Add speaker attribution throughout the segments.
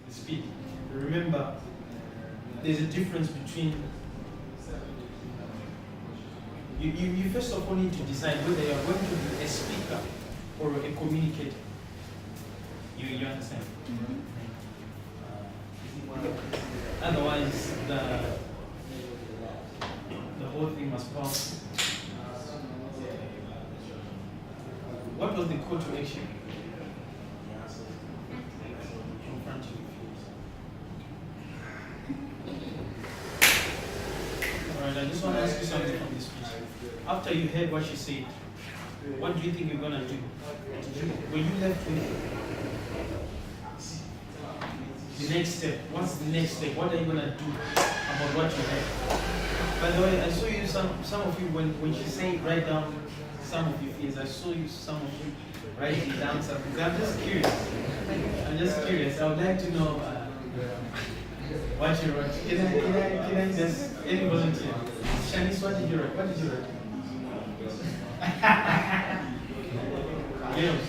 Speaker 1: the speed. Remember, there's a difference between you first of all need to decide whether you are going to be a speaker or a communicator. You understand?
Speaker 2: Mm-hmm.
Speaker 1: Otherwise, the whole thing must pass. What was the call to action? Confront your fears. Alright, I just want to ask you something from this speech. After you heard what she said, what do you think you're gonna do? Were you left with the next step? What's the next step? What are you gonna do about what you heard? By the way, I saw you some of you when she said write down some of your fears. I saw you some of you writing down something. I'm just curious. I would like to know what you wrote. Can I just any volunteer? Shanice, what did you write? What did you write? Girls.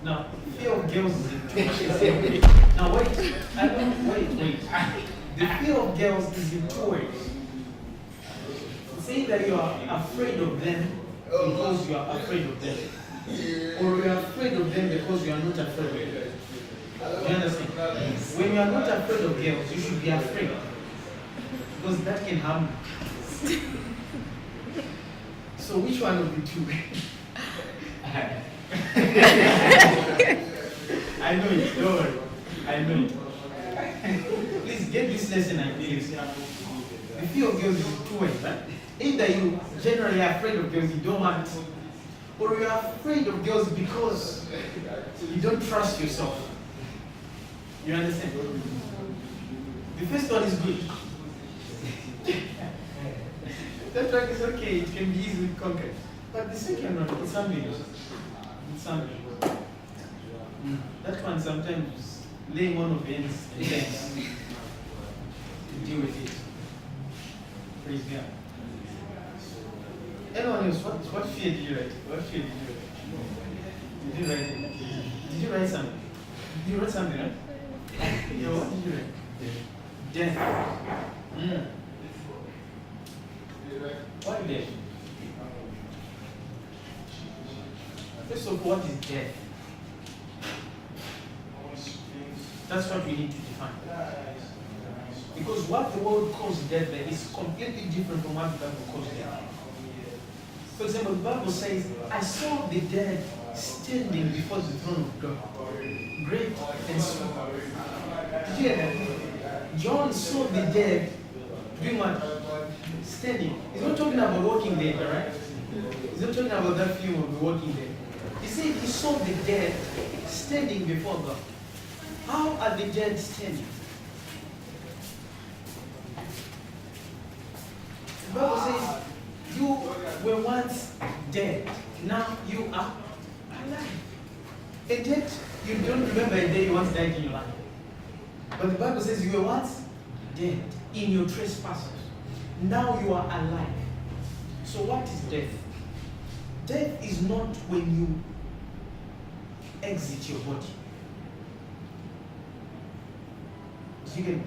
Speaker 1: Now, fear of girls is in now wait. Wait. The fear of girls is in two ways. Saying that you are afraid of them because you are afraid of them. Or you are afraid of them because you are not afraid of them. You understand? When you are not afraid of girls, you should be afraid. Because that can harm you. So which one of the two? I know it, don't worry. I know it. Please get this lesson and please. The fear of girls is two ways, right? Either you generally are afraid of girls you don't want, or you are afraid of girls because you don't trust yourself. You understand? The first one is good. That one is okay, it can be easily conquered. But the second one, it's ambiguous. It's ambiguous. That one sometimes laying on of ends and ends to deal with it. Praise God. Anyone else, what fear did you write? What fear did you write? Did you write it? Did you write something? You wrote something, right? Yeah, what did you write? Death. Why death? First of all, what is death? That's what we need to define. Because what the world calls death is completely different from what the Bible calls death. For example, the Bible says, I saw the dead standing before the throne of God, great and small. Did you hear that? John saw the dead doing what? Standing. He's not talking about walking dead, alright? He's not talking about that film of the walking dead. He said he saw the dead standing before God. How are the dead standing? The Bible says, you were once dead, now you are alive. A dead, you don't remember a day you once died in your life. But the Bible says you were once dead in your trespasses. Now you are alive. So what is death? Death is not when you exit your body. You get it?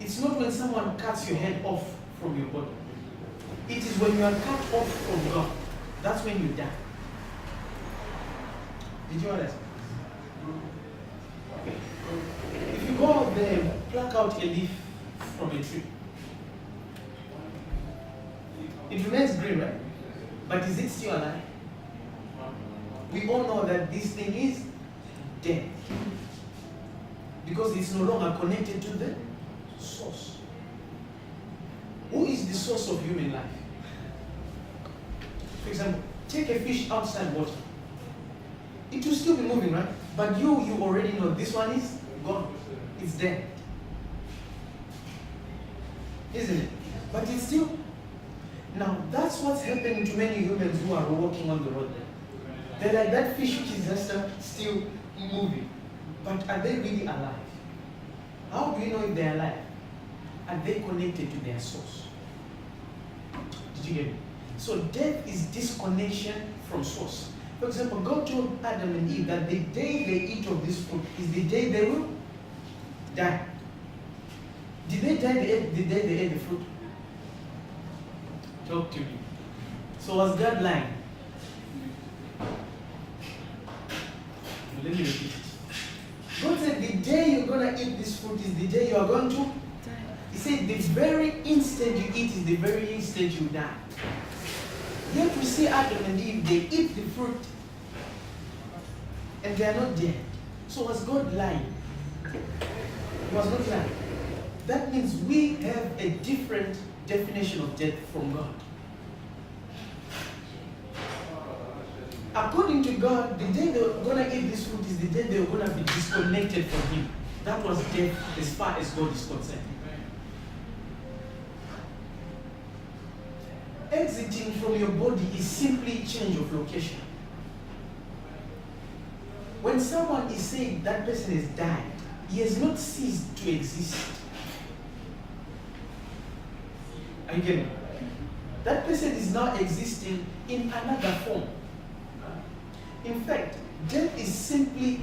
Speaker 1: It's not when someone cuts your head off from your body. It is when you are cut off from God. That's when you die. Did you understand? Okay. If you go out there and pluck out a leaf from a tree, it remains green, right? But is it still alive? We all know that this thing is dead. Because it's no longer connected to the source. Who is the source of human life? For example, take a fish outside water. It will still be moving, right? But you already know this one is gone. It's dead. Isn't it? But it's still. Now, that's what's happening to many humans who are walking on the road. They're like that fish which is just still moving. But are they really alive? How do you know if they're alive? Are they connected to their source? Did you get it? So death is disconnection from source. For example, God told Adam and Eve that the day they eat of this fruit is the day they will die. Did they die the day they ate the fruit? Talk to me. So was God lying? Let me repeat it. God said the day you're going to eat this fruit is the day you are going to die. He said the very instant you eat is the very instant you die. Yet we see Adam and Eve, they eat the fruit and they are not dead. So was God lying? He was not lying. That means we have a different definition of death from God. According to God, the day they were going to eat this fruit is the day they were going to be disconnected from Him. That was death as far as God is concerned. Exiting from your body is simply change of location. When someone is saying that person has died, he has not ceased to exist. Again, that person is now existing in another form. In fact, death is simply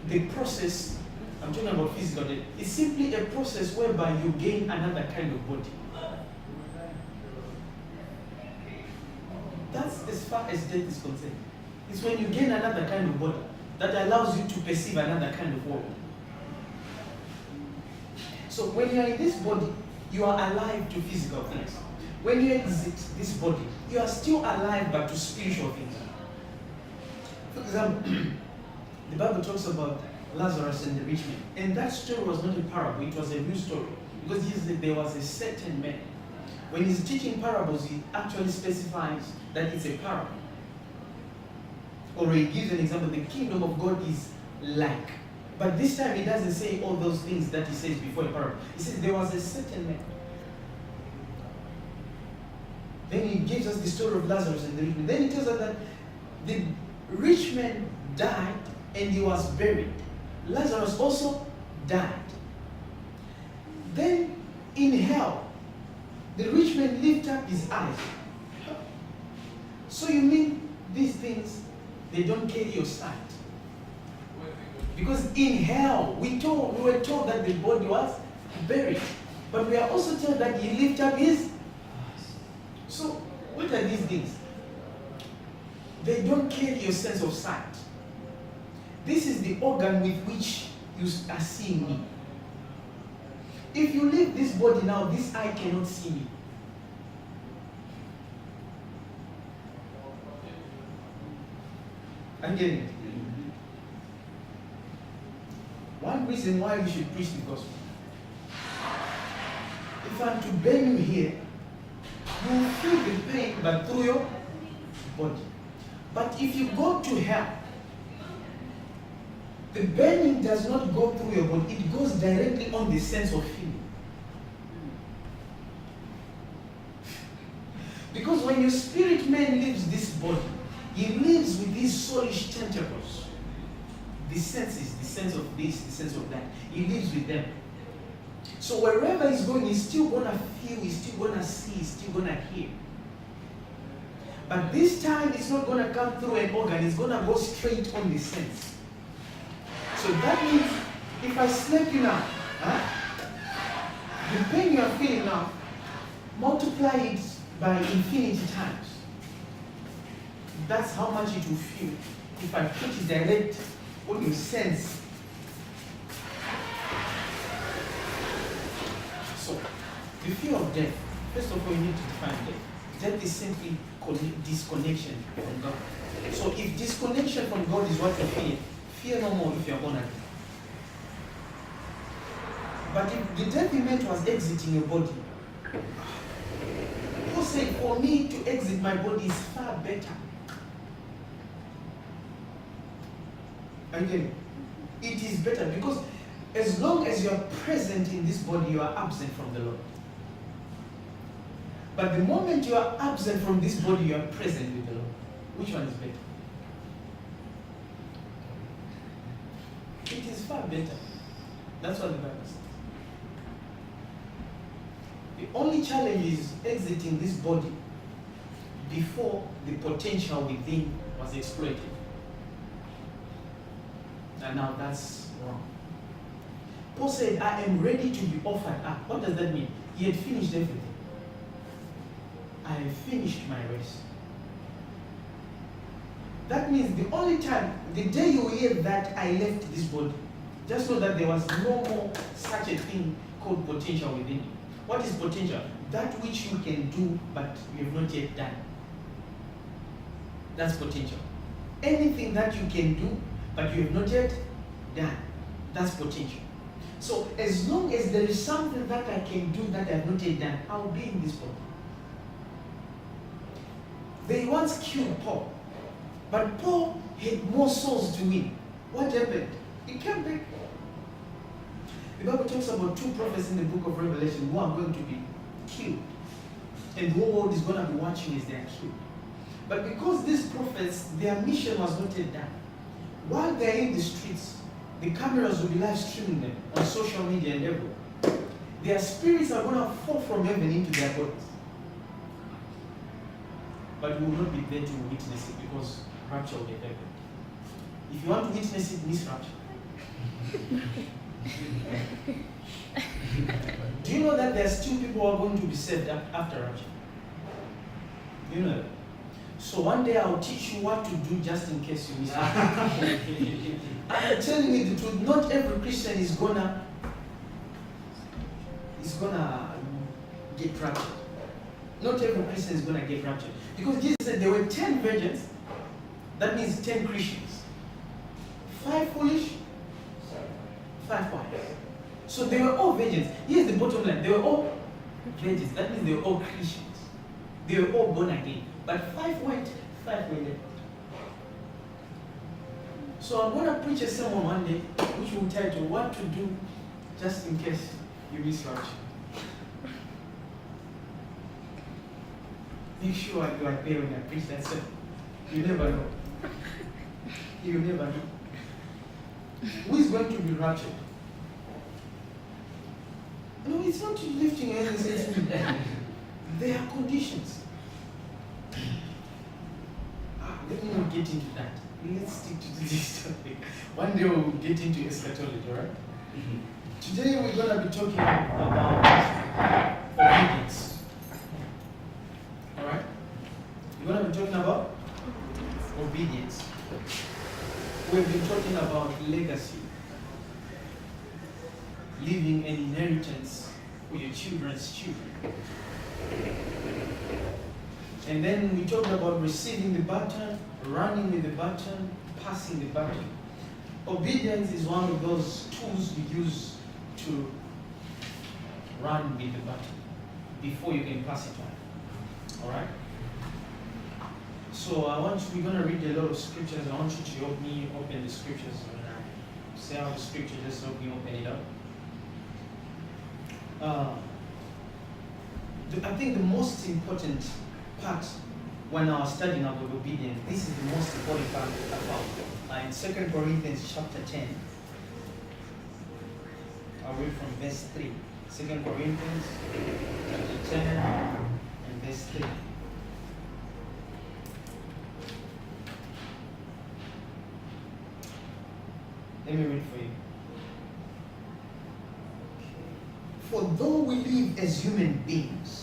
Speaker 1: the process, I'm talking about physical death, it's simply a process whereby you gain another kind of body. That's as far as death is concerned. It's when you gain another kind of body that allows you to perceive another kind of world. So when you are in this body, you are alive to physical things. When you exit this body, you are still alive but to spiritual things. For example, the Bible talks about Lazarus and the rich man. And that story was not a parable, it was a real story. Because Jesus said there was a certain man. When he's teaching parables, he actually specifies that it's a parable. Or he gives an example, the kingdom of God is like. But this time he doesn't say all those things that he says before a parable. He says there was a certain man. Then he gives us the story of Lazarus and the rich man. Then he tells us that the rich man died and he was buried. Lazarus also died. Then in hell, the rich man lifted up his eyes. So you mean these things, they don't carry your sight? Because in hell, we were told that the body was buried. But we are also told that he lifted up his eyes. So what are these things? They don't carry your sense of sight. This is the organ with which you are seeing me. If you leave this body now, this eye cannot see me. I'm getting it. One reason why we should preach the gospel. If I'm to burn you here, you will feel the pain but through your body. But if you go to hell, the burning does not go through your body, it goes directly on the sense of feeling. Because when your spirit man leaves this body, he lives with these soulish tentacles. The senses, the sense of this, the sense of that. He lives with them. So wherever he's going, he's still going to feel, he's still going to see, he's still going to hear. But this time, it's not going to come through an organ, it's going to go straight on the sense. So that means, if I slap you now, the pain you are feeling now, multiply it by infinity times. That's how much it will feel if I put it direct on your sense. So, the fear of death, first of all, you need to define death. Death is simply disconnection from God. So, if disconnection from God is what you fear, fear no more if you are born again. But if the death event was exiting your body, Paul said, for me to exit my body is far better. Again, it is better because as long as you are present in this body, you are absent from the Lord. But the moment you are absent from this body, you are present with the Lord. Which one is better? It is far better. That's what the Bible says. The only challenge is exiting this body before the potential within was exploited. And now that's wrong. Paul said, I am ready to be offered up. What does that mean? He had finished everything. I have finished my race. That means the only time, the day you hear that I left this body, just know that there was no more such a thing called potential within you. What is potential? That which you can do, but you have not yet done. That's potential. Anything that you can do, but you have not yet done. That's potential. So as long as there is something that I can do that I have not yet done, I will be in this body. They once killed Paul, but Paul had more souls to win. What happened? He came back. The Bible talks about two prophets in the book of Revelation who are going to be killed. And the whole world is going to be watching as they are killed. But because these prophets, their mission was not yet done, while they're in the streets, the cameras will be live streaming them on social media and everywhere. Their spirits are going to fall from heaven into their bodies. But we will not be there to witness it because rapture will get happened. If you want to witness it, miss rapture. Do you know that there are still people who are going to be saved after rapture? Do you know that? So one day I'll teach you what to do just in case you miss rapture. I'm telling you the truth, not every Christian is gonna get raptured. Not every Christian is gonna get raptured. Because Jesus said there were 10 virgins, that means 10 Christians. 5 foolish, 5 wise. So they were all virgins. Here's the bottom line. They were all virgins. That means they were all Christians. They were all born again. But 5 went, 5 were left. So I'm going to preach a sermon one day which will tell you what to do just in case you miss rapture. Make sure you are there when I preach that sermon. You never know. You never know. Who is going to be raptured? No, it's not lifting your hands and saying, there are conditions. Let me not get into that. Let's stick to this topic. One day we'll get into eschatology, alright? Today we're going to be talking about obedience. Alright? We're going to be talking about obedience. We've been talking about legacy. Leaving an inheritance for your children's children. And then we talked about receiving the baton, running with the baton, passing the baton. Obedience is one of those tools you use to run with the baton before you can pass it on. Alright? So we're going to read a lot of scriptures. I want you to help me open the scriptures. When I say out the scripture, just help me open it up. I think the most important part when I was studying about obedience, this is the most important part about. In 2 Corinthians chapter 10, I'll read from verse 3. 2 Corinthians chapter 10 and verse 3. Let me read for you. For though we live as human beings,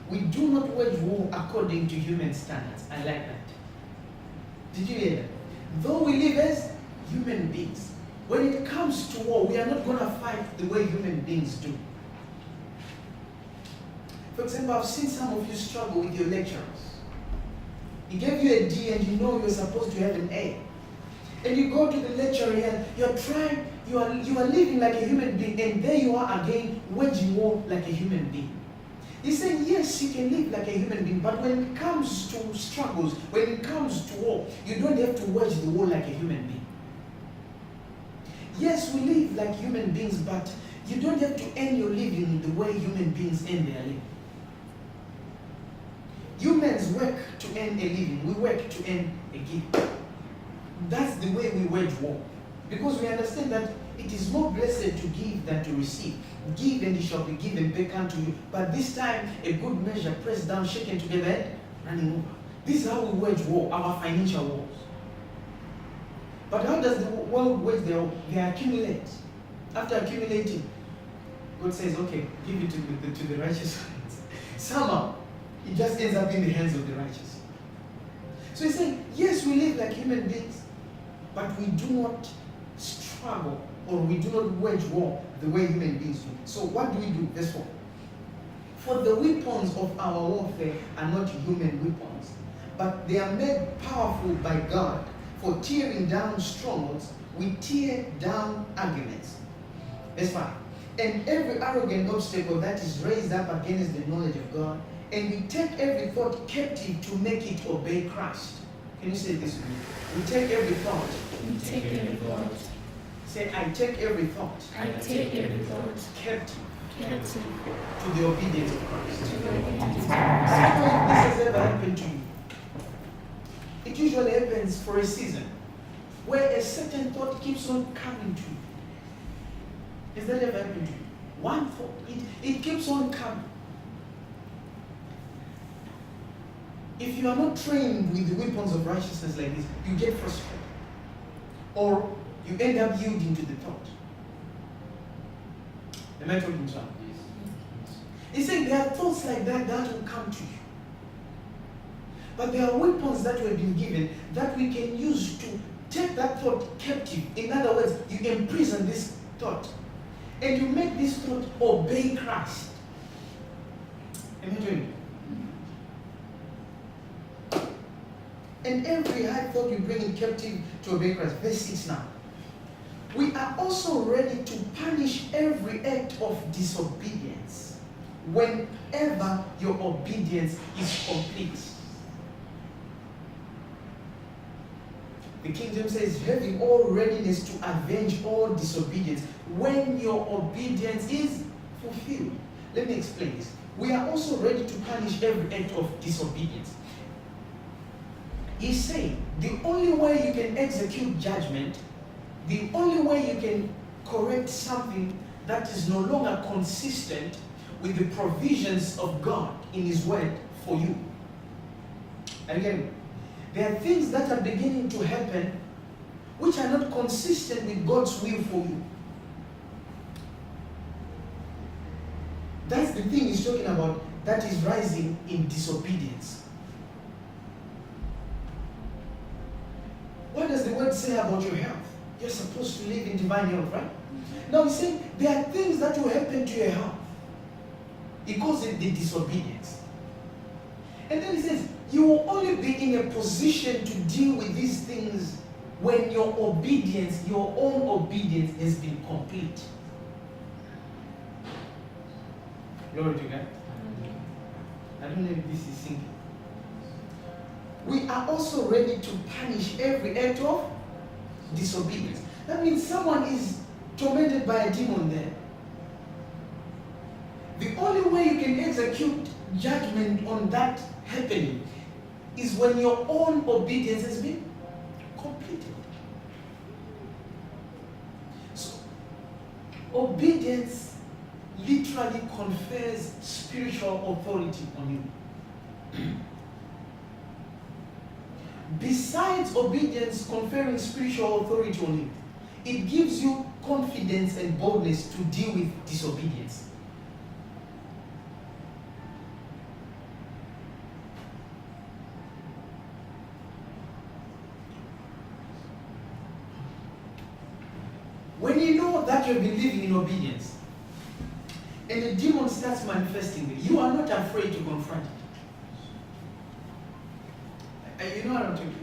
Speaker 1: we do not wage war according to human standards. I like that. Did you hear that? Though we live as human beings, when it comes to war, we are not going to fight the way human beings do. For example, I've seen some of you struggle with your lecturers. He gave you a D and you know you're supposed to have an A. And you go to the lecturer and you're trying, you are living like a human being, and there you are again waging war like a human being. He's saying, yes, you can live like a human being, but when it comes to struggles, when it comes to war, you don't have to wage the war like a human being. Yes, we live like human beings, but you don't have to earn your living the way human beings earn their living. Humans work to earn a living. We work to earn a gift. That's the way we wage war. Because we understand that it is more blessed to give than to receive. Give and it shall be given back unto you. But this time, a good measure, pressed down, shaken together, and running over. This is how we wage war, our financial wars. But how does the world wage their war? They accumulate. after accumulating, God says, okay, give it to the righteous ones. Somehow, it just ends up in the hands of the righteous. So he's saying, yes, we live like human beings, but we do not struggle or we do not wage war the way human beings do. So what do we do? Verse 4. For the weapons of our warfare are not human weapons, but they are made powerful by God for tearing down strongholds. We tear down arguments. Verse 5. And every arrogant obstacle that is raised up against the knowledge of God, and we take every thought captive to make it obey Christ. Can you say this with me? We take every thought.
Speaker 2: We take every thought.
Speaker 1: Say, I take every thought.
Speaker 2: I take every thought
Speaker 1: Captive
Speaker 2: captive
Speaker 1: to the obedience of Christ.
Speaker 2: to the obedience of
Speaker 1: See,
Speaker 2: Christ.
Speaker 1: when this has ever happened to you, it usually happens for a season where a certain thought keeps on coming to you. Has that ever happened to you? One thought, it keeps on coming. If you are not trained with the weapons of righteousness like this, you get frustrated. Or you end up yielding to the thought. Am I talking to someone? He's saying there are thoughts like that that will come to you. But there are weapons that we have been given that we can use to take that thought captive. In other words, you imprison this thought. And you make this thought obey Christ. Am I doing it? And every high thought you bring in captive to obey Christ. Verse 6 now. We are also ready to punish every act of disobedience whenever your obedience is complete. The King James says, having all readiness to avenge all disobedience when your obedience is fulfilled. Let me explain this. We are also ready to punish every act of disobedience. He's saying the only way you can execute judgment, the only way you can correct something that is no longer consistent with the provisions of God in His Word for you. Again, there are things that are beginning to happen which are not consistent with God's will for you. That's the thing he's talking about that is rising in disobedience. What does the word say about your health? You're supposed to live in divine health, right? Now he's saying there are things that will happen to your health. He calls it the disobedience. And then he says, you will only be in a position to deal with these things when your obedience, your own obedience has been complete. Glory to God. I don't know if this is sinking. We are also ready to punish every act of disobedience. That means someone is tormented by a demon there. The only way you can execute judgment on that happening is when your own obedience has been completed. So, obedience literally confers spiritual authority on you. Besides obedience conferring spiritual authority on you, it gives you confidence and boldness to deal with disobedience. When you know that you've been living in obedience and the demon starts manifesting, you are not afraid to confront it. You know what I'm talking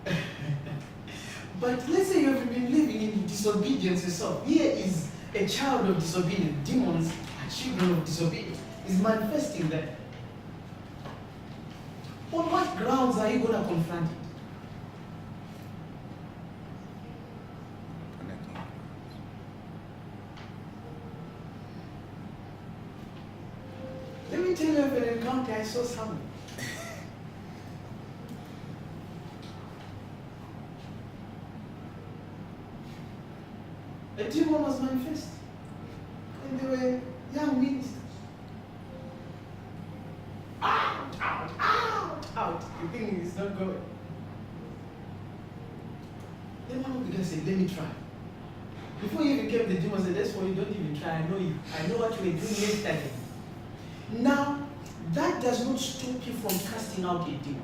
Speaker 1: about? But let's say you've been living in disobedience yourself. Here is a child of disobedience. Demons are children of disobedience. Is manifesting that. On what grounds are you going to confront it? Let me tell you of an encounter I saw somewhere. A demon was manifest. And they were young ministers. Out, out, out, out. The thing is not going. They one of the guys said, let me try. Before you even came to the gym, I said, that's why you don't even try. I know you. I know what you were doing yesterday. Now, that does not stop you from casting out a demon.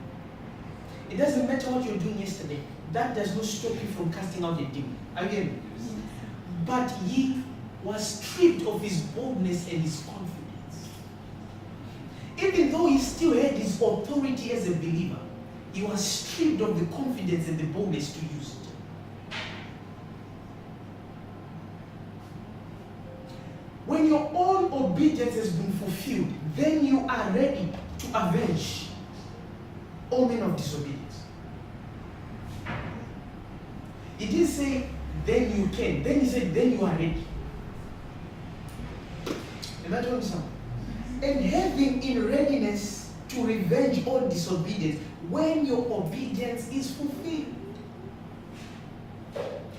Speaker 1: It doesn't matter what you're doing yesterday. That does not stop you from casting out a demon. Again. But he was stripped of his boldness and his confidence. Even though he still had his authority as a believer, he was stripped of the confidence and the boldness to use it. When your own obedience has been fulfilled, then you are ready to avenge all men of disobedience. He didn't say, then you can. Then he said, then you are ready. Am I told something? And having in readiness to revenge all disobedience when your obedience is fulfilled.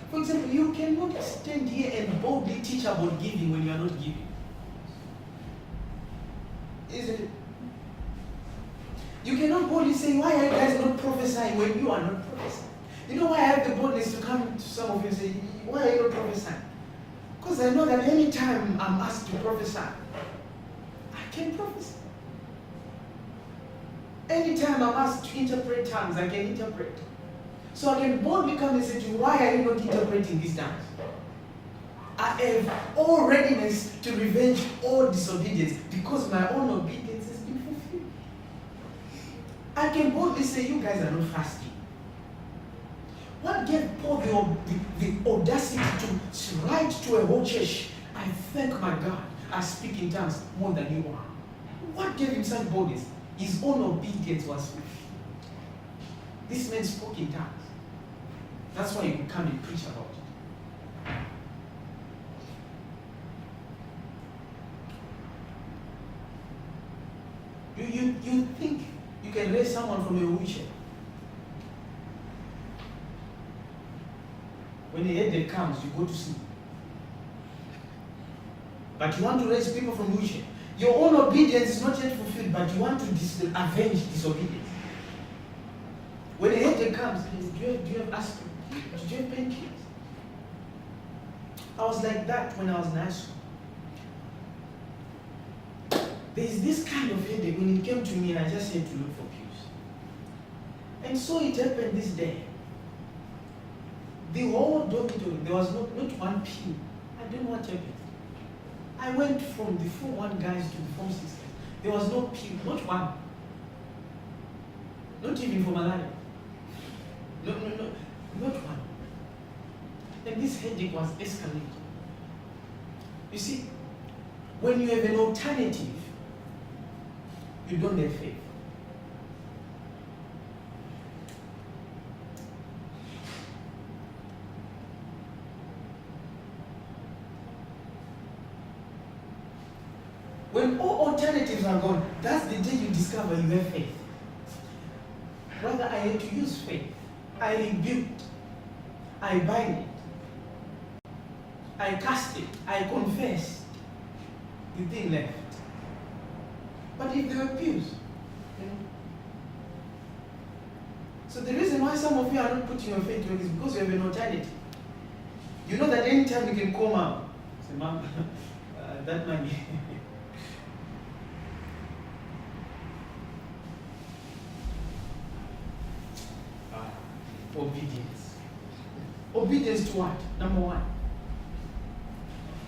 Speaker 1: For example, you cannot stand here and boldly teach about giving when you are not giving. Isn't it? You cannot boldly say, why are you guys not prophesying when you are not prophesying? You know why I have the boldness to come to some of you and say, why are you not prophesying? Because I know that any time I'm asked to prophesy, I can prophesy. Anytime I'm asked to interpret tongues, I can interpret. So I can boldly come and say to you, why are you not interpreting these tongues? I have all readiness to revenge all disobedience because my own obedience has been fulfilled. I can boldly say, you guys are not fasting. What gave Paul the audacity to write to a whole church, I thank my God, I speak in tongues more than you are? What gave him such boldness? His own obedience was fulfilled. This man spoke in tongues. That's why he could come and preach about it. You think you can raise someone from a wheelchair? When a headache comes, you go to sleep. But you want to raise people from wheelchair. Your own obedience is not yet fulfilled, but you want to avenge disobedience. When a headache comes, do you have aspirin? Do you have painkillers? I was like that when I was in high school. There is this kind of headache when it came to me, and I just had to look for pills. And so it happened this day. The whole dormitory, there was not one pill. I don't know what happened. I went from the Form 1 guys to the Form 6 guys. There was no pill, not one. Not even for malaria. No, not one. And this headache was escalating. You see, when you have an alternative, you don't have faith. When all alternatives are gone, that's the day you discover you have faith. Rather, I had to use faith. I rebuked. I bind it. I cast it. I confessed. The thing left. But if there were pills, So the reason why some of you are not putting your faith to work is because you have an alternative. You know that anytime you can call mom, say, Mom, that money. Obedience. Obedience to what? Number one,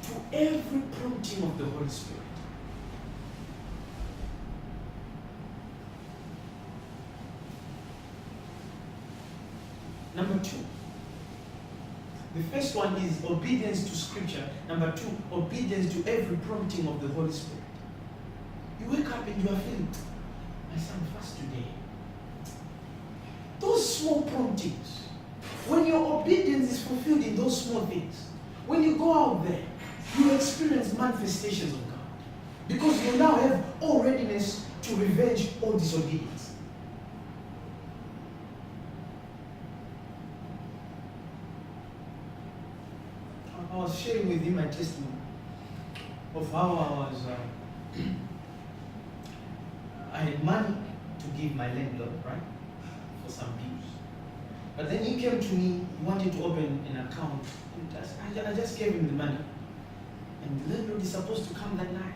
Speaker 1: to every prompting of the Holy Spirit. Number two, the first one is obedience to Scripture. Number two, obedience to every prompting of the Holy Spirit. You wake up and you are feeling, my son, fast today. Those small promptings, when your obedience is fulfilled in those small things, when you go out there, you experience manifestations of God. Because you now have all readiness to revenge all disobedience. I was sharing with him my testimony of how I was, I had money to give my landlord, right, for some bills. But then he came to me, he wanted to open an account. And I just gave him the money. And the landlord is supposed to come that night.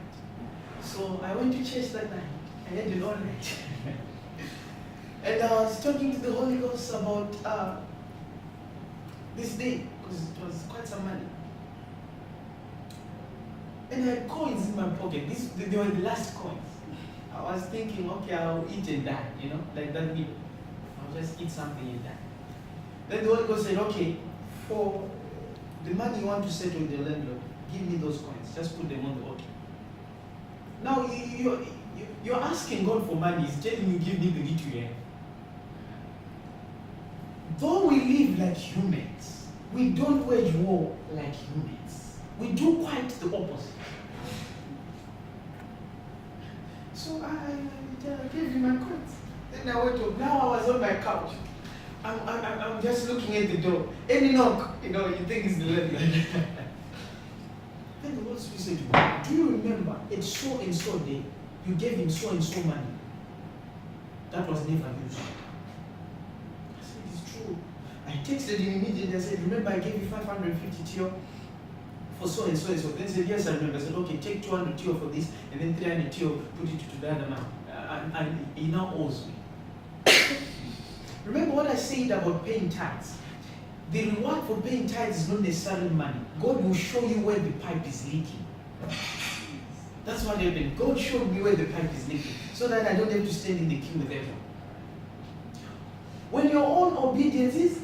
Speaker 1: So I went to church that night. I had it all night. And I was talking to the Holy Ghost about this day, because it was quite some money. And I had coins in my pocket. They were the last coins. I was thinking, okay, I'll eat and die, like that meal. I'll just eat something and die. Then the Holy Ghost said, okay, for the money you want to settle with the landlord, give me those coins. Just put them on the altar. Now, you're asking God for money. He's telling you, give me the little you have. Though we live like humans, we don't wage war like humans. We do quite the opposite. So I gave him my coins. Then I went up. Now I was on my couch. I'm just looking at the door. Any knock, you think it's the landlord. Then the Lord said to me, do you remember at so and so day, you gave him so and so money? That was never used. I said, it's true. I texted him immediately. I said, remember I gave you 550 TO for so and so and so. Then he said, yes, I remember. I said, okay, take 200 TO for this, and then 300 TO, put it to the other man. And he now owes me. Remember what I said about paying tithes? The reward for paying tithes is not necessarily money. God will show you where the pipe is leaking. That's what happened. God showed me where the pipe is leaking, so that I don't have to stand in the queue with everyone. When your own obedience is,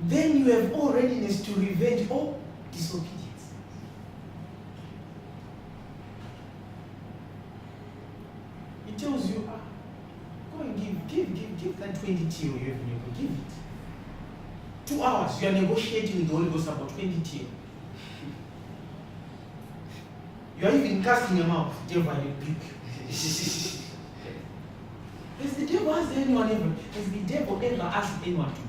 Speaker 1: then you have all readiness to revenge all disobedience. It tells you, go and give that 20 TO you have in your book. Give it. 2 hours, you are negotiating with the Holy Ghost about 20 TO. You are even casting your mouth, devil, I rebuke you. Has the devil asked anyone ever? Has the devil ever asked anyone to give?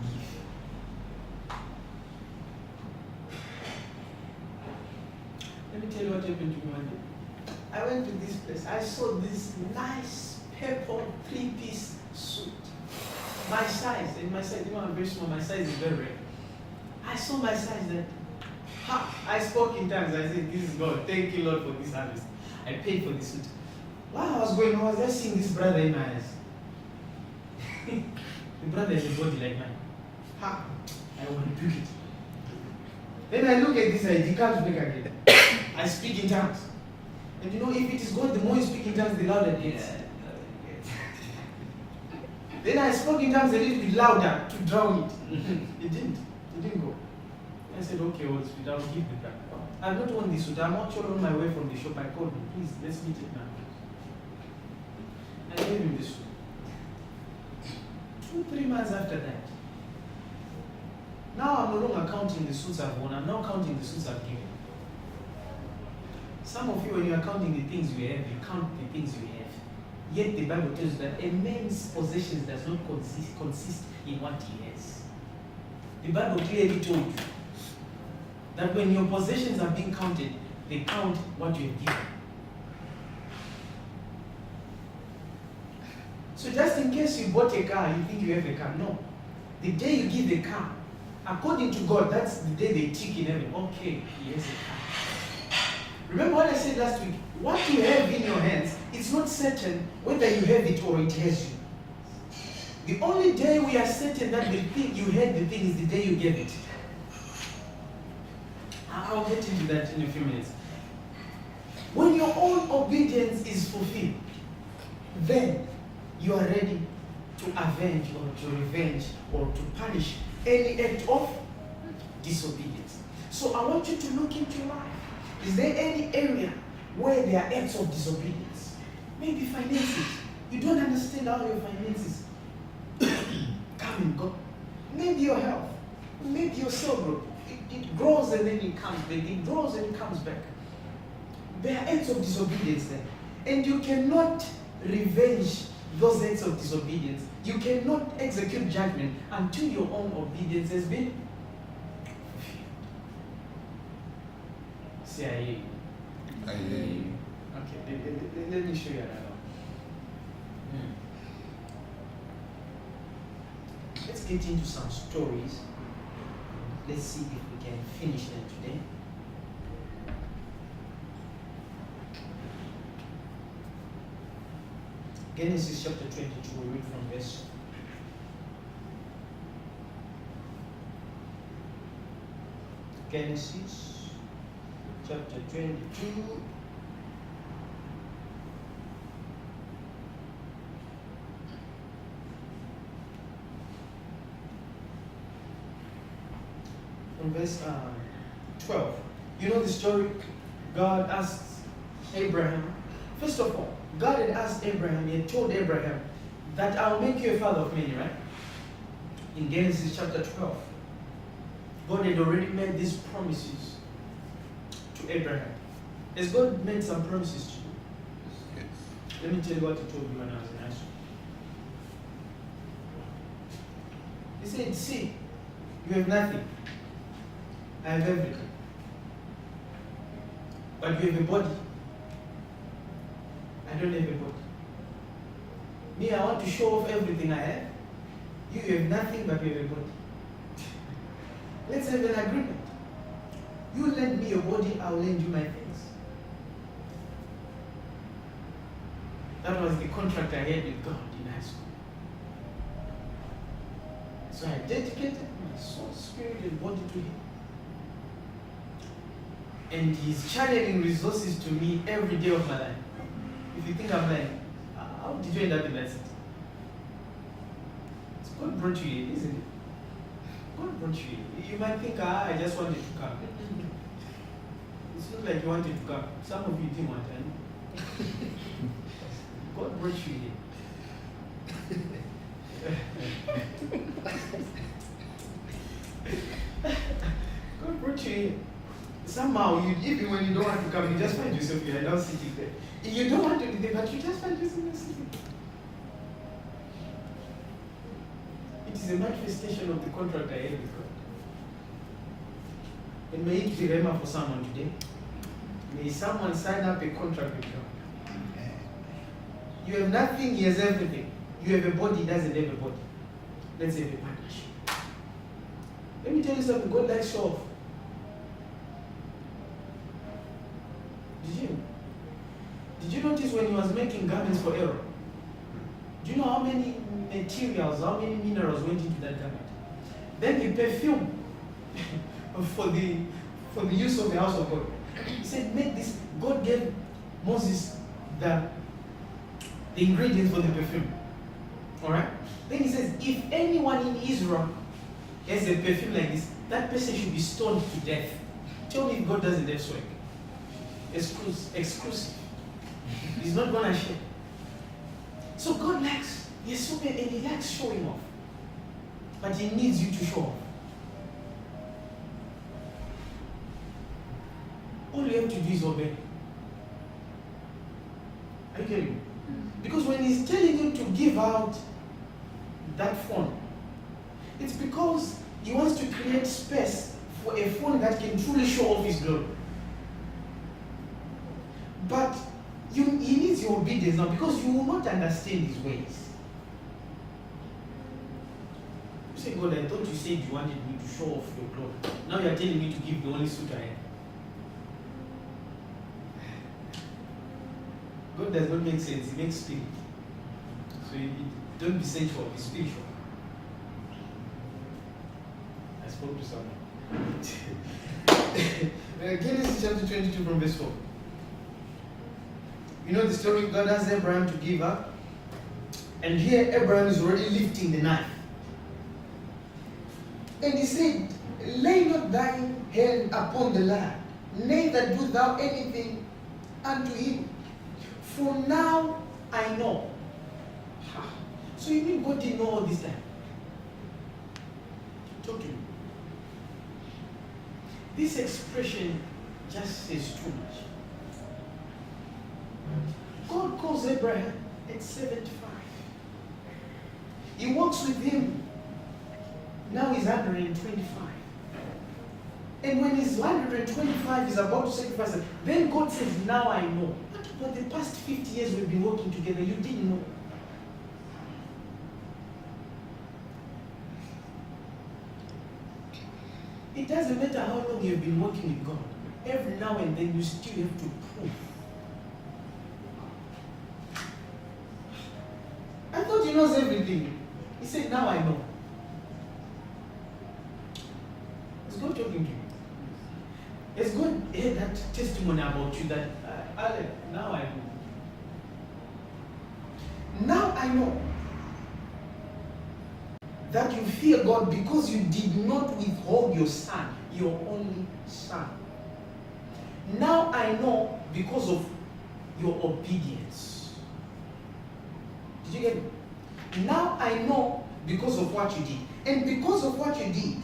Speaker 1: Let me tell you what happened to me one day. I went to this place. I saw this nice purple 3-piece suit. My size, and my size, I'm very small, my size is very rare. I saw my size then. I spoke in tongues. I said, this is God. Thank you, Lord, for this harvest. I paid for this suit. While I was going, I was just seeing this brother in my eyes. The brother has a body like mine. I want to do it. Then I look at this, he comes back again. I speak in tongues. And if it is God, the more you speak in tongues, the louder it gets. Then I spoke in tongues a little bit louder to drown it. It didn't go. I said, okay, Holy Spirit, I'll give it back. I don't want this suit. I'm actually on my way from the shop. I called him, please, let's meet it now. I gave him the suit. 2-3 months after that, now I'm no longer counting the suits I've worn. I'm now counting the suits I've given. Some of you, when you are counting the things you have, you count the things you have. Yet the Bible tells you that a man's possessions does not consist in what he has. The Bible clearly told you that when your possessions are being counted, they count what you have given. So just in case you bought a car, you think you have a car. No. The day you give a car, according to God, that's the day they tick in heaven. Okay, he has a car. Remember what I said last week? What you have in your hands, it's not certain whether you have it or it has you. The only day we are certain that the thing you had the thing is the day you gave it. I'll get into that in a few minutes. When your own obedience is fulfilled, then you are ready to avenge or to revenge or to punish any act of disobedience. So I want you to look into your life. Is there any area where there are acts of disobedience? Maybe finances. You don't understand how your finances come and go. Maybe your health. Maybe your cell group. It grows and then it comes back. It grows and it comes back. There are acts of disobedience there. And you cannot revenge those acts of disobedience. You cannot execute judgment until your own obedience has been fulfilled. Say, I hear you.
Speaker 3: I hear you.
Speaker 1: Okay, let me show you another one. Let's get into some stories. Let's see if we can finish them today. Genesis chapter 22, we read from verse. Genesis chapter 22. From verse 12. You know the story? God asked Abraham. First of all, God had asked Abraham, he had told Abraham that I'll make you a father of many, right? In Genesis chapter 12. God had already made these promises to Abraham. Has God made some promises to you?
Speaker 3: Yes.
Speaker 1: Let me tell you what he told me when I was in high school. He said, see, you have nothing. I have everything. But you have a body. I don't have a body. Me, I want to show off everything I have. You have nothing, but you have a body. Let's have an agreement. You lend me your body, I'll lend you my things. That was the contract I had with God in high school. So I dedicated my soul, spirit, and body to Him. And He's channeling resources to me every day of my life. If you think I'm lying, how did you end up in that city? It's God brought you here, isn't it? God brought you here. You might think, I just wanted to come. It's not like you wanted to come. Some of you didn't want to. God brought you here. God brought you here. Somehow, even when you don't want to come, you just find yourself here and now sitting there. You don't want to be there, but you just find yourself sitting there. It is a manifestation of the contract I had with God. And may it be rhema for someone today. May someone sign up a contract with God. You have nothing, He has everything. You have a body, He doesn't have a body. Let's have a partnership. Let me tell you something, God likes show off. Did you notice when He was making garments for Aaron? Do you know how many materials, how many minerals went into that garment? Then the perfume for the use of the house of God. He said, make this. God gave Moses the ingredients for the perfume. Alright? Then He says, if anyone in Israel has a perfume like this, that person should be stoned to death. Tell me if God doesn't have swag. Exclusive. He's not gonna share. So God likes, He's super, and He likes showing off. But He needs you to show off. All you have to do is obey. Are you getting me? Because when He's telling you to give out that phone, it's because He wants to create space for a phone that can truly show off His glory. But He needs your obedience now, because you will not understand His ways. You say, God, I thought you said you wanted me to show off your glory. Now you are telling me to give the only suit I have. God does not make sense, He makes spirit. So don't be sensual, be spiritual. I spoke to someone. Genesis chapter 22 from verse 4. You know the story, God asks Abraham to give up. And here Abraham is already lifting the knife. And he said, lay not thine hand upon the lad, neither do thou anything unto him. For now I know. So you mean God didn't know all this time? Talk to me. This expression just says too much. God calls Abraham at 75. He walks with him. Now he's 125. And when he's 125, he's about to sacrifice him. Then God says, now I know. But the past 50 years we've been working together, you didn't know. It doesn't matter how long you've been working with God. Every now and then you still have to prove. I thought he knows everything. He said, now I know. Is God talking to you? Has God heard that testimony about you that, Alec, now I know. Now I know that you fear God because you did not withhold your son, your only son. Now I know because of your obedience. Did you get it? Now I know because of what you did. And because of what you did,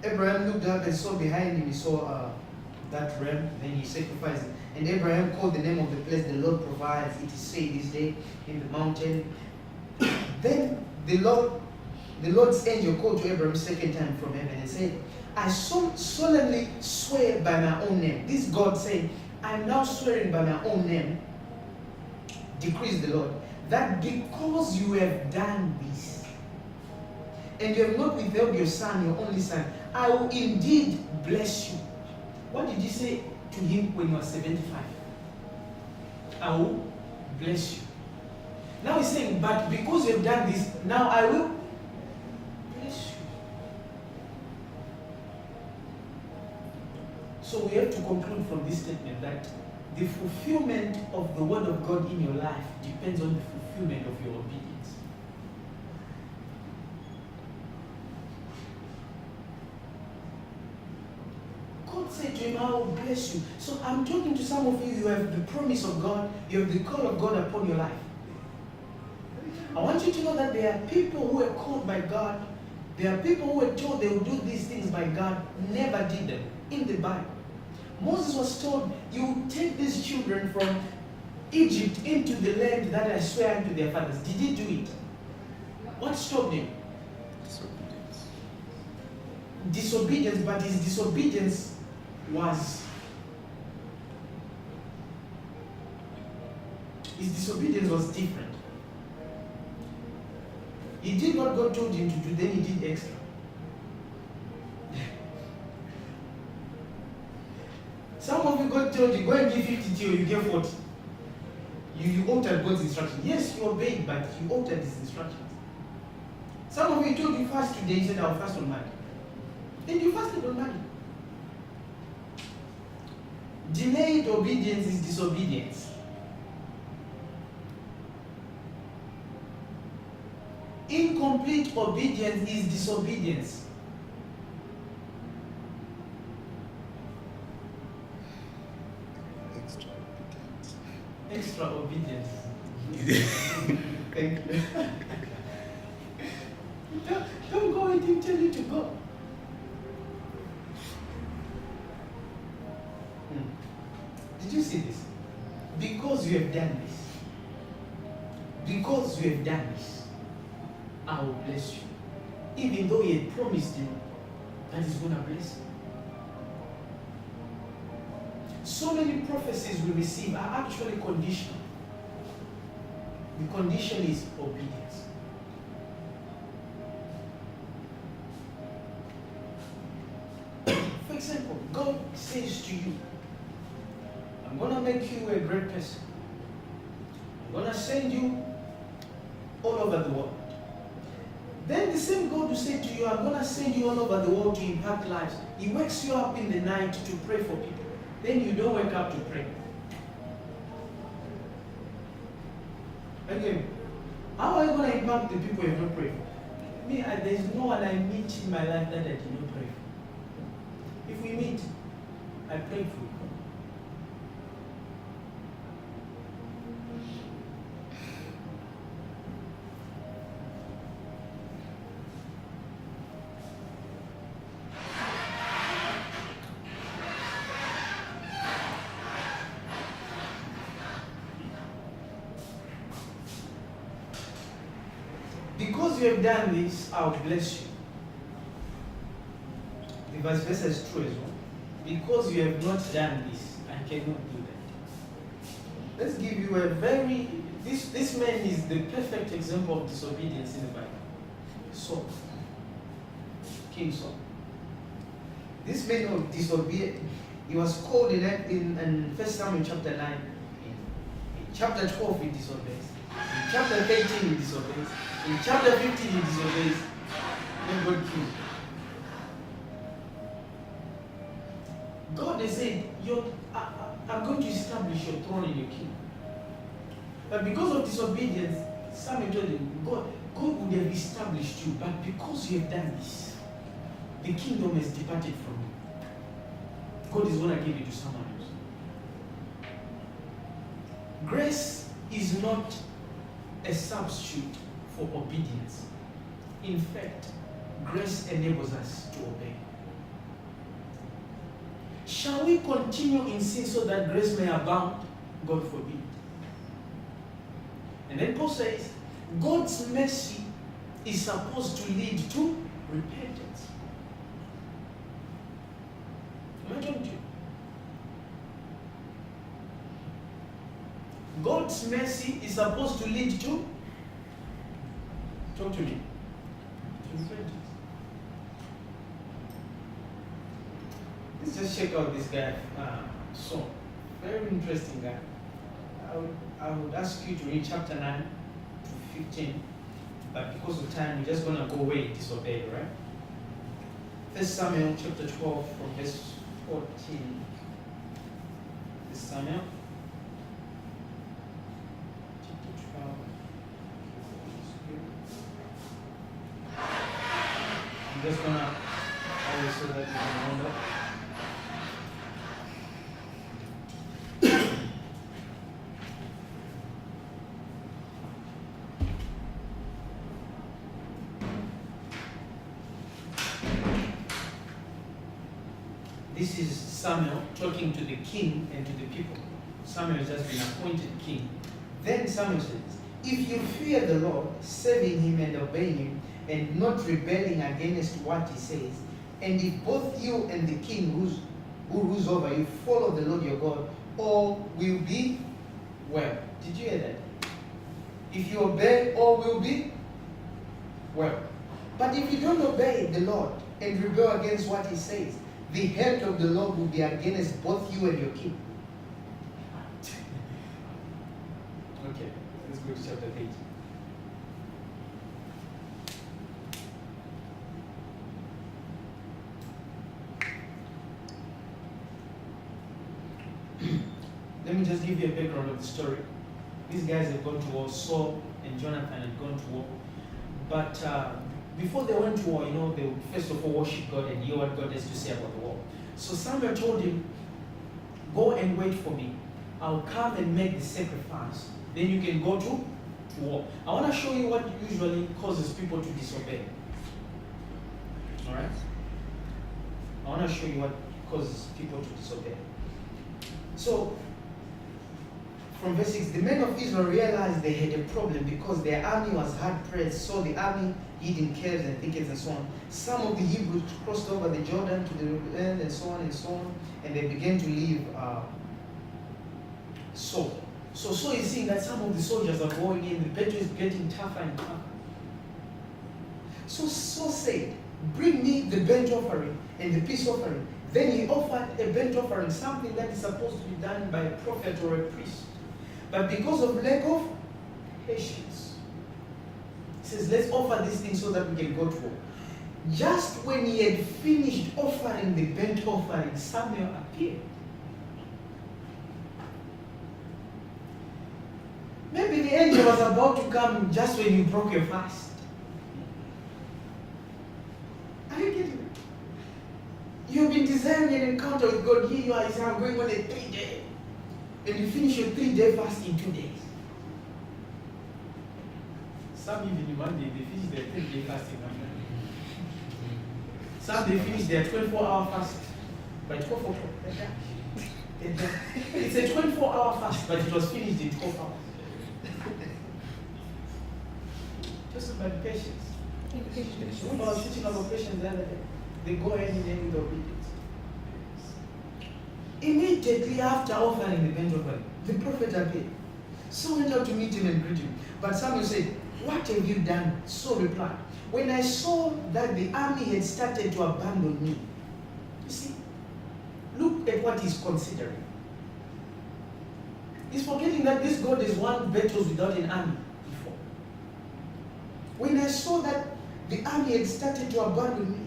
Speaker 1: Abraham looked up and saw behind him, he saw that ram, then he sacrificed it. And Abraham called the name of the place, the Lord provides. It is said this day in the mountain. Then the Lord's angel called to Abraham second time from heaven and said, I solemnly swear by my own name. This God saying, I am now swearing by my own name, decrees the Lord, that because you have done this, and you have not withheld your son, your only son, I will indeed bless you. What did he say to him when he was 75? I will bless you. Now he's saying, but because you have done this, now I will bless you. So we have to conclude from this statement that the fulfillment of the word of God in your life depends on the fulfillment of your obedience. God said to him, I will bless you. So I'm talking to some of you, you have the promise of God, you have the call of God upon your life. I want you to know that there are people who are called by God, there are people who were told they will do these things by God, never did them in the Bible. Moses was told, you will take these children from Egypt into the land that I swear unto their fathers. Did he do it? What stopped him? Disobedience, but his disobedience was different. He did what God told him to do, then he did extra. Some of you, God told you, go and give 50 to you get 40. You altered God's instruction. Yes, you obeyed, but you altered his instructions. Some of you told you fast today, you said I'll fast on Monday. Then you fasted on Monday. Delayed obedience is disobedience. Incomplete obedience is disobedience. Extra obedience. Thank you. Don't go and he tell you to go. Did you see this? Because you have done this, I will bless you. Even though he had promised him that he's going to bless him. So many prophecies we receive are actually conditional. The condition is obedience. For example, God says to you, I'm going to make you a great person. I'm going to send you all over the world. Then the same God will say to you, I'm going to send you all over the world to impact lives. He wakes you up in the night to pray for people. Then you don't wake up to pray. Again, how are you going to impact the people you have not prayed for? Me, there's no one I meet in my life that I did not pray for. If we meet, I pray for you. Because you have done this, I will bless you. The vice versa is true as well. Because you have not done this, I cannot do that. Let's give you a very... This man is the perfect example of disobedience in the Bible. So, King Saul. This man of disobedience, he was called in 1 Samuel chapter 9. In chapter 12 he disobeys. In chapter 13 he disobeys. In chapter 15 he disobeys. Then God killed him. God has said, I'm going to establish your throne in your kingdom. But because of disobedience, Samuel told him, God would have established you, but because you have done this, the kingdom has departed from you. God is going to give it to someone else. Grace is not a substitute for obedience. In fact, grace enables us to obey. Shall we continue in sin so that grace may abound? God forbid. And then Paul says, God's mercy is supposed to lead to repentance. Am I talking to you? God's mercy is supposed to lead to, talk to me, to repentance. Let's just check out this guy, Saul. Very interesting guy. I would ask you to read chapter 9 to 15, but because of time, we're just going to go away and disobey, right? 1 Samuel chapter 12 from verse 14. 1 Samuel chapter 12. I'm just going to always so that you can remember. This is Samuel talking to the king and to the people. Samuel has just been appointed king. Then Samuel says, if you fear the Lord, serving him and obeying him, and not rebelling against what he says, and if both you and the king who rules over you follow the Lord your God, all will be well. Did you hear that? If you obey, all will be well. But if you don't obey the Lord and rebel against what he says, the hand of the Lord will be against both you and your king. Okay, let's go to chapter 8. Let me just give you a background of the story. These guys have gone to war. Saul and Jonathan had gone to war. But before they went to war, they would first of all worship God and hear what God has to say about the war. So Samuel told him, go and wait for me. I'll come and make the sacrifice. Then you can go to war. I want to show you what usually causes people to disobey. Alright? I want to show you what causes people to disobey. So, from verse 6, the men of Israel realized they had a problem because their army was hard pressed. So the army hid in caves and thickets and so on. Some of the Hebrews crossed over the Jordan to the end and so on and so on. And they began to leave Saul. So Saul is seeing that some of the soldiers are going in. The battle is getting tougher and tougher. So Saul said, bring me the burnt offering and the peace offering. Then he offered a burnt offering, something that is supposed to be done by a prophet or a priest. But because of lack of patience, he says, let's offer this thing so that we can go to war. Just when he had finished offering the burnt offering, Samuel appeared. Maybe the angel was about to come just when you broke your fast. Are you getting it? You've been desiring an encounter with God. Here you are, I'm going on a 3-day. And you finish your 3-day fast in 2 days. Some even in 1 day, they finish their 3-day fast in 1 day. Some they finish their 24-hour fast by 12 o'clock. It's a 24-hour fast, but it was finished in 12 hours. Just about patience. When I was teaching about patience the other day, they go ahead and end with obedience. Immediately after offering the burnt offering, the prophet appeared. Saul went out to meet him and greet him. But Samuel said, what have you done? Saul replied, when I saw that the army had started to abandon me, you see, look at what he's considering. He's forgetting that this God has won battles without an army before. When I saw that the army had started to abandon me,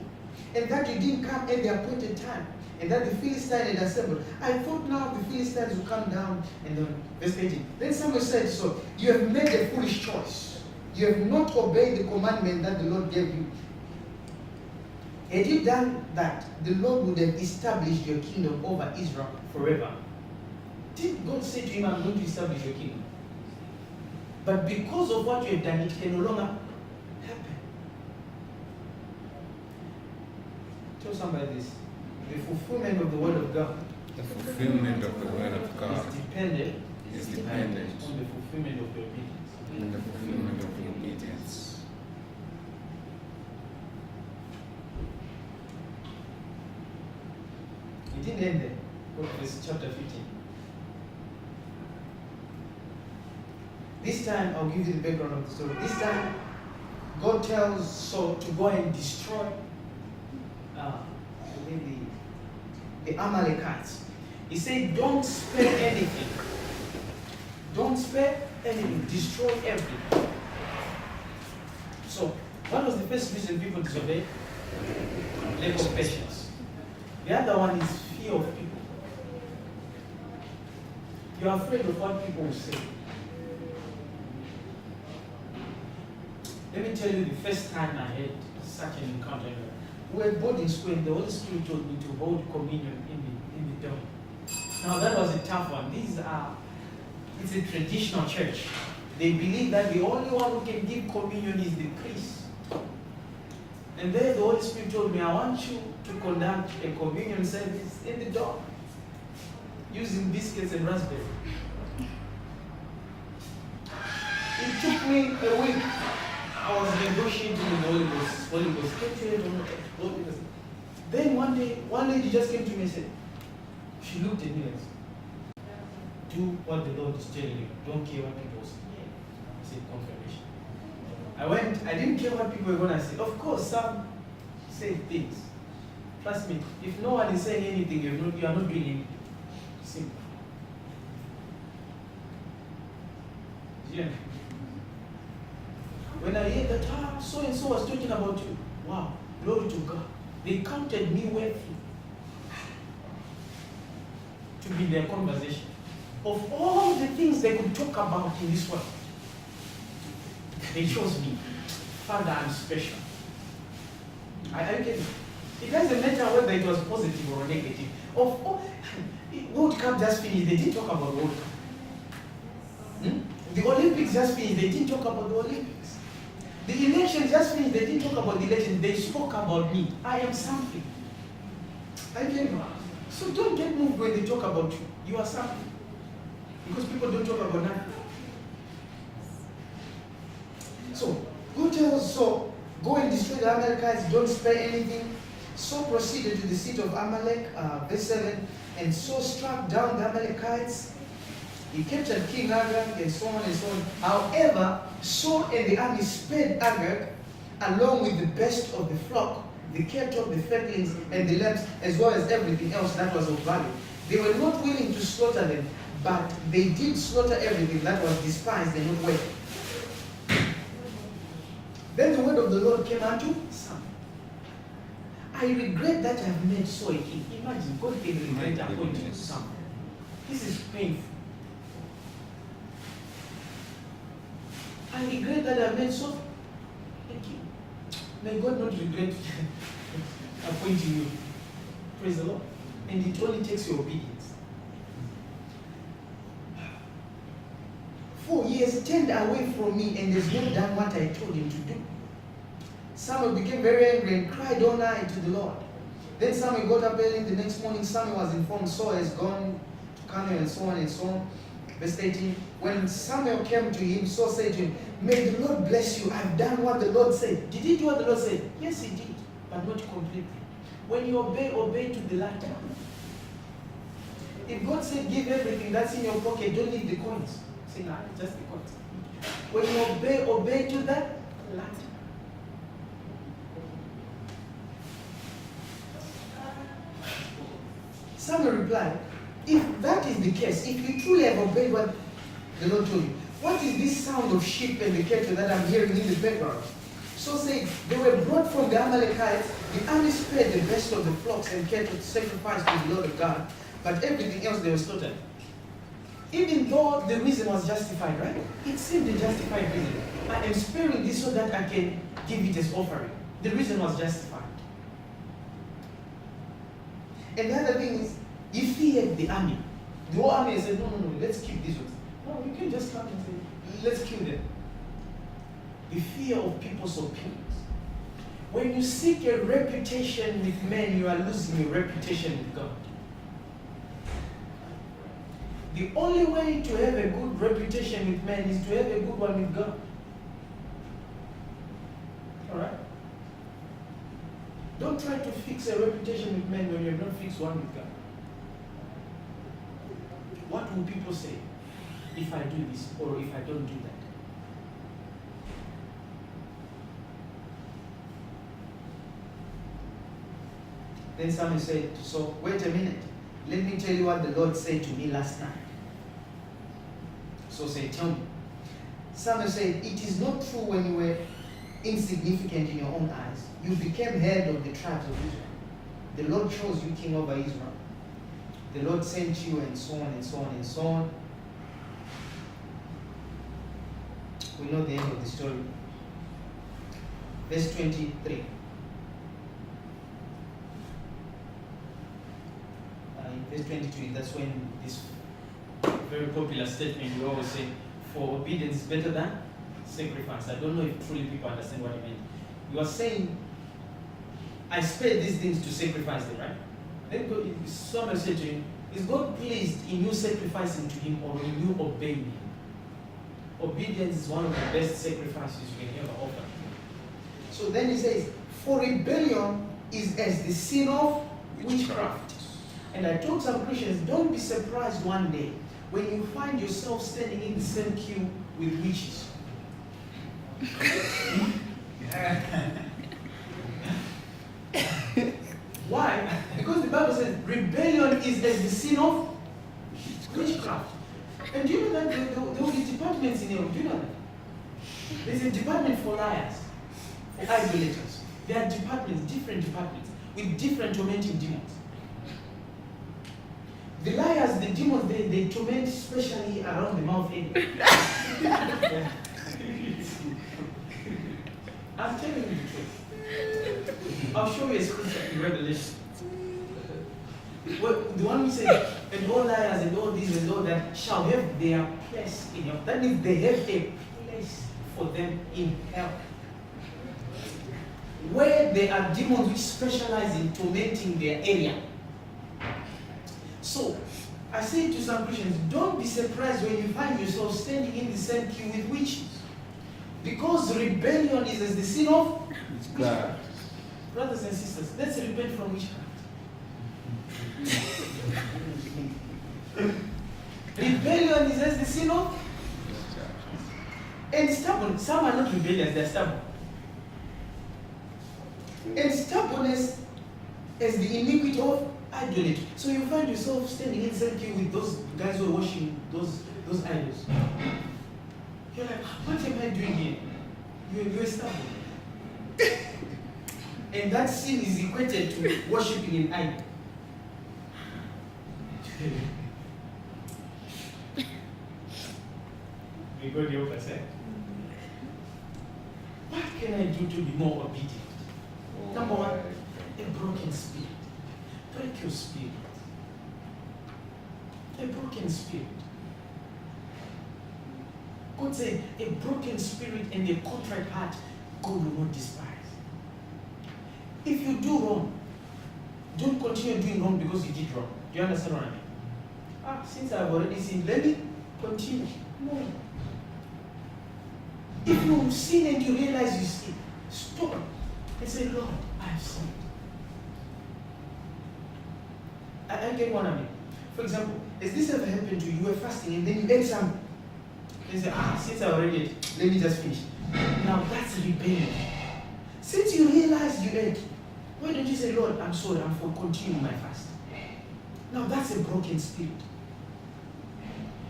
Speaker 1: and that you didn't come at the appointed time, and that the Philistines had assembled, I thought now the Philistines would come down. And then, verse 18. Then Samuel said, so you have made a foolish choice. You have not obeyed the commandment that the Lord gave you. Had you done that, the Lord would have established your kingdom over Israel forever. Did God say to him, I'm going to establish your kingdom? But because of what you have done, it can no longer happen. Tell somebody this. The fulfillment of the word of God.
Speaker 3: The fulfillment of the word of God
Speaker 1: is dependent
Speaker 3: on
Speaker 1: the fulfillment of the obedience.
Speaker 3: the fulfillment of the obedience.
Speaker 1: It didn't end there. Go to verse chapter 15. This time, I'll give you the background of the story. This time, God tells Saul to go and destroy the Amalekites. He said, don't spare anything. Don't spare anything. Destroy everything. So, what was the first reason people disobeyed? Lack of patience. The other one is fear of people. You're afraid of what people will say. Let me tell you the first time I had such an encounter. We were at boarding school and the Holy Spirit told me to hold communion in the dome. Now that was a tough one. It's a traditional church. They believe that the only one who can give communion is the priest. And there the Holy Spirit told me, I want you to conduct a communion service in the dome using biscuits and raspberry. It took me a week. I was negotiating with the Holy Ghost. Then one day, lady just came to me and said, she looked at me and said, do what the Lord is telling you. Don't care what people say. I said, confirmation. I went, I didn't care what people were going to say. Of course, some say things. Trust me, if no one is saying anything, you are not doing anything. Simple. Yeah. When I heard that, so and so was talking about you. Wow, glory to God. They counted me worthy to be their conversation. Of all the things they could talk about in this world, they chose me. Father, I'm special. I get it. It doesn't matter whether it was positive or negative. Of all, World Cup just finished, they didn't talk about World Cup. The Olympics just finished, they didn't talk about the Olympics. The elections just finished, they didn't talk about the elections, they spoke about me. I am something. I get it. So don't get moved when they talk about you. You are something. Because people don't talk about nothing. So, God tells Saul, go and destroy the Amalekites, don't spare anything. Saul proceeded to the seat of Amalek, verse 7, and Saul struck down the Amalekites. He captured King Agag and so on and so on. However, Saul and the army spared Agag along with the best of the flock, the cattle, the fatlings, and the lambs, as well as everything else that was of value. They were not willing to slaughter them, but they did slaughter everything that was despised and not worthy. Then the word of the Lord came unto Samuel. I regret that I have made Saul a king. Imagine, God can regret appointing Samuel. This is painful. I regret that I have made Saul a king. May God not regret appointing you. Praise the Lord. And it only takes your obedience. 4 years turned away from me and has not done what I told him to do. Samuel became very angry and cried all night to the Lord. Then Samuel got up early the next morning. Samuel was informed Saul has gone to Carmel and so on and so on. Verse 18, when Samuel came to him, Saul said to him, may the Lord bless you. I've done what the Lord said. Did he do what the Lord said? Yes, he did, but not completely. When you obey to the latter. If God said give everything that's in your pocket, don't leave the coins. Say, no, just the coins. When you obey to the latter. Samuel replied, if that is the case, if you truly have obeyed what the Lord told you, what is this sound of sheep and the cattle that I'm hearing in the background? So saying, they were brought from the Amalekites. The army spared the best of the flocks and cattle to sacrifice to the Lord of God, but everything else they were slaughtered. Even though the reason was justified, right? It seemed a justified reason. I am sparing this so that I can give it as offering. The reason was justified. And the other thing is, he feared the army. The whole army said, no, let's keep these ones. No, you can just come and say, let's kill them. The fear of people's opinions. When you seek a reputation with men, you are losing your reputation with God. The only way to have a good reputation with men is to have a good one with God. Alright? Don't try to fix a reputation with men when you have not fixed one with God. What will people say if I do this or if I don't do that? Then someone said, so wait a minute. Let me tell you what the Lord said to me last night. So say, tell me. Samuel said, it is not true when you were insignificant in your own eyes. You became head of the tribes of Israel. The Lord chose you king over Israel. The Lord sent you and so on and so on and so on. We know the end of the story. Verse 23. In verse 22, that's when this very popular statement we always say, for obedience is better than sacrifice. I don't know if truly people understand what it means. You are saying, I spared these things to sacrifice them, right? Then someone said to him, is God pleased in you sacrificing to him or in you obeying him? Obedience is one of the best sacrifices you can ever offer. So then he says, for rebellion is as the sin of witchcraft. And I told some Christians, don't be surprised one day when you find yourself standing in the same queue with witches. Why? Because the Bible says rebellion is as the sin of witchcraft. And do you know that there will be departments in Europe? Do you know that? There's a department for liars, for idolaters. There are departments, different departments, with different tormenting demons. The liars, the demons, they torment especially around the mouth area. Yeah. I'm telling you the truth. I'll show you a scripture in Revelation. Well, the one who says, and all liars and all these and all that shall have their place in hell. That means they have a place for them in hell. Where there are demons which specialize in tormenting their area. So, I say to some Christians, don't be surprised when you find yourself standing in the same queue with witches. Because rebellion is as the sin of witchcraft. Brothers and sisters, let's repent from witchcraft. Rebellion is as the sin of and stubborn. Some are not rebellious, they're stubborn. And stubbornness is the iniquity of idolatry. So you find yourself standing in the same queue with those guys who are worshiping those idols. You're like, what am I doing here? You're stubborn. And that sin is equated to worshiping an idol. We go the opposite. What can I do to be more obedient? Number one, a broken spirit. Break your spirit. A broken spirit. God said, a broken spirit and a contrite heart, God will not despise. If you do wrong, don't continue doing wrong because you did wrong. Do you understand what I mean? Since I've already sinned, let me continue. No. If you sin and you realize you sin, stop and say, Lord, I have sinned. I get what I mean. For example, has this ever happened to you? You were fasting and then you ate something. You say, since I already ate, let me just finish. Now that's rebellion. Since you realize you ate, why don't you say, Lord, I'm sorry, I'm for continuing my fast. Now that's a broken spirit.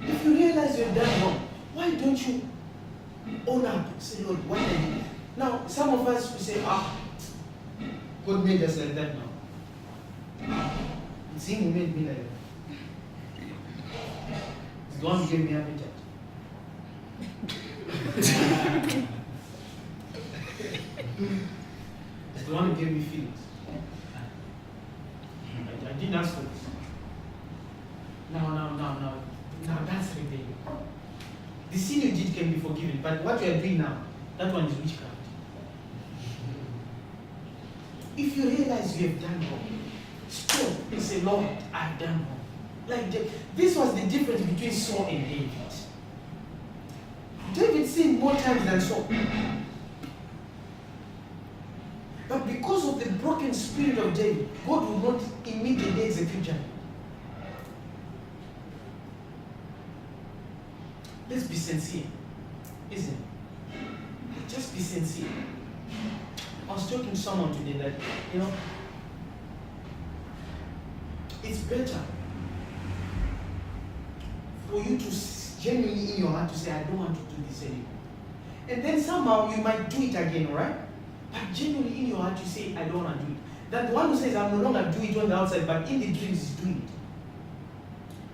Speaker 1: If you realize you've done wrong, why don't you own up? Say, Lord, what did I do? Now, some of us will say, God made us like that now. It's Him who made me like that. It's the one who gave me appetite. It's the one who gave me feelings. I didn't ask for this. Now that's rebellion. The sin you did can be forgiven, but what you are doing now, that one is witchcraft. If you realize you have done wrong, stop and say, Lord, I've done wrong. Like this was the difference between Saul and David. David sinned more times than Saul. But because of the broken spirit of David, God will not immediately execute him. Let's be sincere, isn't it? Just be sincere. I was talking to someone today that, it's better for you to genuinely in your heart to say, I don't want to do this anymore. And then somehow you might do it again, right? But genuinely in your heart you say, I don't want to do it. That the one who says, I'm no longer doing it on the outside, but in the dreams is doing it.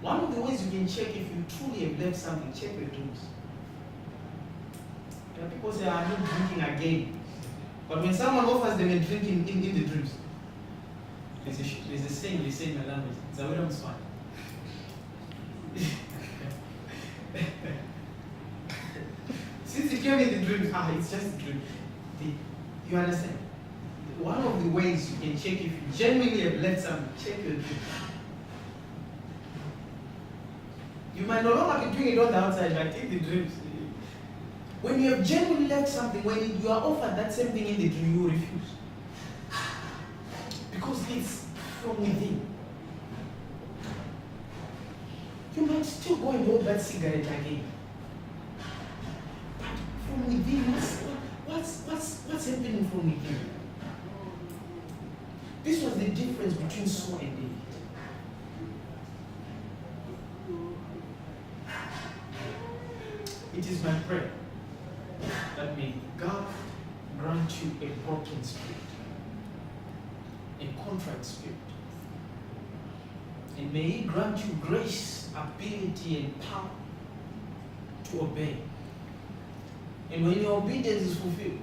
Speaker 1: One of the ways you can check if you truly have left something, check your dreams. People say, I'm not drinking again. But when someone offers them a drink in the dreams, there's a saying they say in my language, it's a William's fine. Since it came in the dreams, it's just a dream. You understand? One of the ways you can check if you genuinely have left something, check your dreams. You might no longer be doing it on the outside, but in the dreams. When you have genuinely left something, when you are offered that same thing in the dream, you refuse. Because it's from within. You might still go and hold that cigarette again. But from within, what's happening from within? This was the difference between Saul and David. It is my prayer that may God grant you a broken spirit, a contrite spirit, and may He grant you grace, ability, and power to obey. And when your obedience is fulfilled,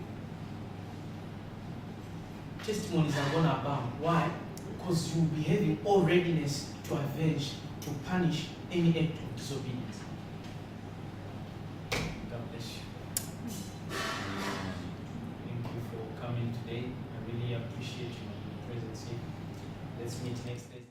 Speaker 1: testimonies are going to abound. Why? Because you will be having all readiness to avenge, to punish any act of disobedience. God bless you. Thank you for coming today. I really appreciate your presence here. Let's meet next day.